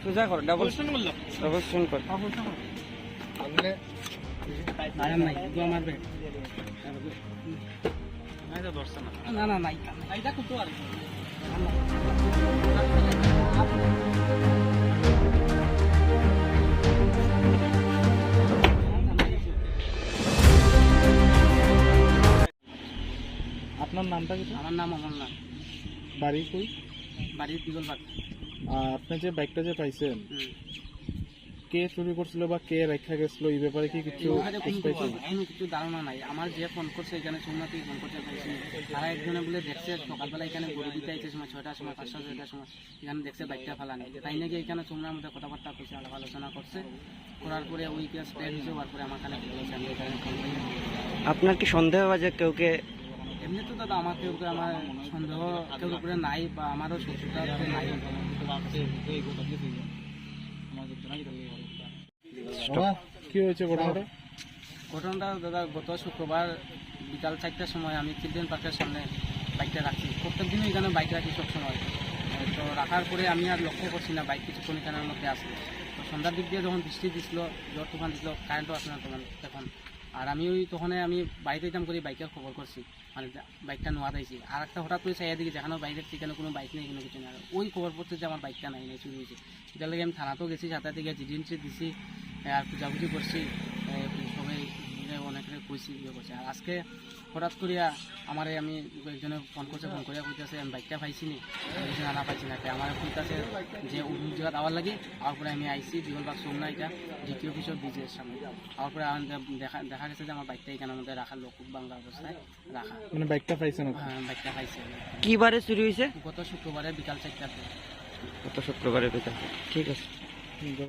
সোজা করো, double stone কর। না না নাই এইটা কত আর আপনার নামটা কি? আমার নাম অমরনাথ। বাড়ি কই? বাড়ি দিগলবাগ। আপনি যে বাইকটা যে পাইছেন, কে চুরি করছিল বা কে রেখা গেছিল এই ব্যাপারে কি কিছু কিছু ধারণা নাই। আমার যে ফোন করছে এখানে সোমনাথ থেকে ফোন করতে পাইছি, তারা একজনে বলে দেখছে সকালবেলা এখানে গরু দিতে আইছে সময় 6টার সময় 5টা 6টার সময় এখানে দেখছে বাইকটা ফালানি, তাই নাকি এখানে সোমনার মধ্যে কথাবার্তা করছে, আলাপ আলোচনা করছে, করার পরে ওই কেস স্প্রেড হয়েছে, হওয়ার পরে আমার কানে বলেছে আমি এখানে ফোন করি। আপনার কি সন্দেহ আছে কেউকে? এমনি তো দাদা আমার কেউ আমার সন্দেহ কেউ উপরে নাই বা আমারও শত্রুতা নাই। কি হয়েছে ঘটনাটা? ঘটনাটা দাদা গত শুক্রবার বিকাল 4টার সময় আমি চিলড্রেন পার্কের সামনে বাইকটা রাখছি। প্রত্যেক দিনই এখানে বাইক রাখি সবসময়। তো রাখার পরে আমি আর লক্ষ্য করছি না বাইক কিছুক্ষণ এখানের মধ্যে আসলো। তো সন্ধ্যার দিক দিয়ে যখন বৃষ্টি দিছিল, জ্বর তুফান দিছিল, কারেন্টও আসে না তখন। আর আমি ওই তখন আমি বাইরে যেতাম করি বাইকের খবর করছি, মানে বাইকটা নোয়া দিয়েছি। আর একটা হঠাৎ করে চাইয়া দিকে যেখানে বাইরের সেখানে কোনো বাইক নেই, কোনো কিছু নেই। ওই খবর পড়ছে যে আমার বাইকটা নাই চুরি হয়েছে। সেটার লাগে আমি থানাতেও গেছি, সাথে থেকে জিডিএনসি দিছি, আর পূজাপুজি করছি, সবাই অনেকে কইছি ইয়ে করছে। আর আজকে হঠাৎ করিয়া আমার আমি একজনে ফোন করিয়া কইতেছে আমি বাইকটা পাইছি নি, আনা পাইছি না। আমার কইতেছে যে অন্য জায়গায় আওয়ার লাগে। তারপরে আমি আইসি দিগলবাগ সোমনা, এটা ডিটি অফিসের ব্রিজের সামনে। তারপরে দেখা গেছে যে আমার বাইকটা এখানের মধ্যে রাখা, লোক বাংলা অবস্থায় রাখা। মানে বাইকটা পাইছে না? হ্যাঁ বাইকটা পাইছে। কি বারে চুরি হয়েছে? গত শুক্রবারে বিকাল 4টাতে। গত শুক্রবারে বিকাল। ঠিক আছে।